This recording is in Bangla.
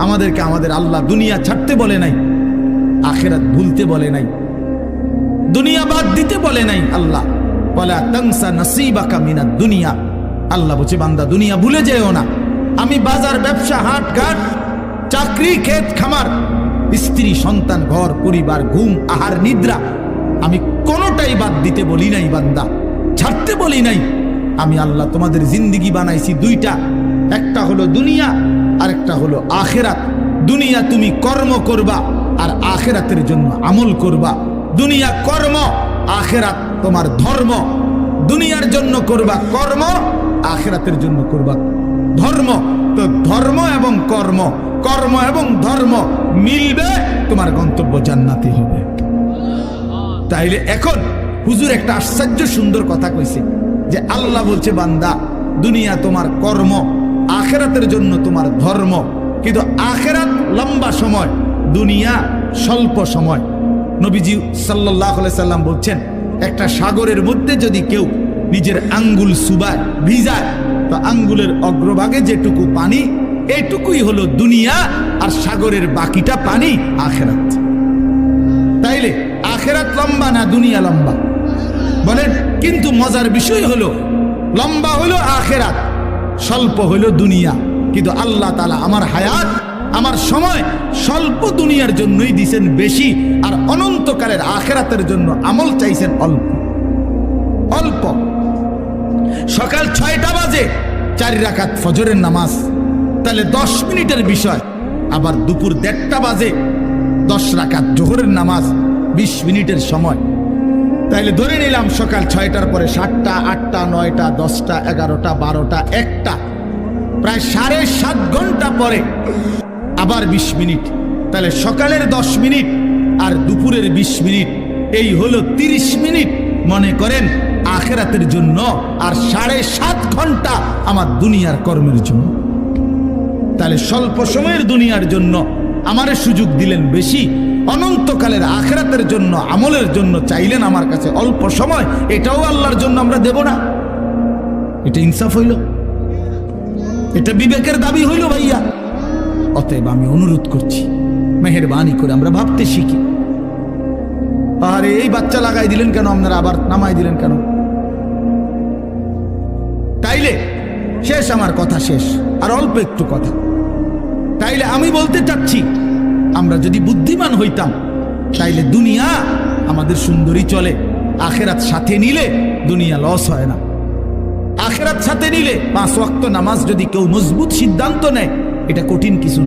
আমাদেরকে আমাদের আল্লাহ দুনিয়া ছাড়তে বলে নাই, আখিরাত ভুলতে বলে নাই, দুনিয়া বাদ দিতে বলে নাই। আল্লাহ ওয়ালা তানসা নাসিবাকা মিনাদ দুনিয়া, আল্লাহ বলছে বান্দা দুনিয়া ভুলে যেও না। আমি বাজার, ব্যবসা, হাট ঘাট, চাকরি, ক্ষেত খামার, স্ত্রী, সন্তান, ঘর পরিবার, ঘুম, আহার, নিদ্রা, আমি কোনোটাই বাদ দিতে বলি নাই বান্দা, ছাড়তে বলি নাই। আমি আল্লাহ তোমাদের জিন্দেগি বানাইছি দুইটা, একটা হলো দুনিয়া আর একটা হলো আখিরাত। দুনিয়া তুমি কর্ম করবা আর আখিরাতের জন্য আমল করবা। দুনিয়া কর্ম, আখিরাত তোমার ধর্ম। দুনিয়ার জন্য করবা কর্ম, আখিরাতের জন্য করবা ধর্ম। তো ধর্ম এবং কর্ম, কর্ম এবং ধর্ম মিলবে, তোমার গন্তব্য জান্নাতি হবে। তাইলে এখন হুজুর একটা আশ্চর্য সুন্দর কথা কইছে যে আল্লাহ বলছে বান্দা দুনিয়া তোমার কর্ম, আখিরাতের জন্য তোমার ধর্ম। কিন্তু আখিরাত লম্বা সময়, দুনিয়া স্বল্প সময়। নবীজি সাল্লাল্লাহু আলাইহি সাল্লাম বলছেন একটা সাগরের মধ্যে যদি কেউ নিজের আঙ্গুল সুবায়, ভিজায়, তো আঙ্গুলের অগ্রভাগে যেটুকু পানি, এটুকুই হলো দুনিয়া, আর সাগরের বাকিটা পানি আখিরাত। তাইলে আখিরাত লম্বা না দুনিয়া লম্বা বলেন? কিন্তু মজার বিষয় হলো লম্বা হলো আখিরাত, স্বল্প হলো দুনিয়া। কিন্তু আল্লাহ তাআলা আমার হায়াত, আমার সময় স্বল্প দুনিয়ার জন্যই দিয়েছেন বেশি, আর অনন্তকালের আখিরাতের জন্য আমল চাইছেন অল্প অল্প। সকাল 6টা বাজে 4 রাকাত ফজরের নামাজ, তাহলে 10 মিনিটের বিষয়। আবার দুপুর 1:30টা বাজে 10 রাকাত জোহরের নামাজ, 20 মিনিটের সময়। তাইলে ধরে নিলাম সকাল 6টার পরে 7টা, 8টা, 9টা, 10টা, 11টা, 12টা, 1টা, প্রায় 7.5 ঘন্টা পরে আবার 20 মিনিট। তাহলে সকালের 10 মিনিট আর দুপুরের 20 মিনিট, এই হলো 30 মিনিট মনে করেন আখিরাতের জন্য, আর 7.5 ঘন্টা আমার দুনিয়ার কর্মের জন্য। তাহলে স্বল্প সময়ের দুনিয়ার জন্য আমারে সুযোগ দিলেন বেশি, অনন্তকালের আখিরাতের জন্য আমলের জন্য চাইলেন আমার কাছে অল্প সময়। এটাও আল্লাহর জন্য আমরা দেব না? এটা ইনসাফ হইল? এটা বিবেকের দাবি হইল ভাইয়া? অতএব আমি অনুরোধ করছি, মেহেরবানি করে আমরা ভাবতে শিখি। আরে এই বাচ্চা লাগাই দিলেন কেন আপনারা, আবার নামাই দিলেন কেন? তাইলে শেষ, আমার কথা শেষ, আর অল্প একটু কথা। তাইলে আমি বলতে চাচ্ছি, আমরা যদি বুদ্ধিমান হইতাম তাইলে দুনিয়া আমাদের সুন্দরী চলে, আখিরাত সাথে নিলে দুনিয়া লস হয় না। আখিরাত সাথে নিলে 5 ওয়াক্ত নামাজ যদি কেউ মজবুত সিদ্ধান্ত নেয়, এটা কঠিন কিছু।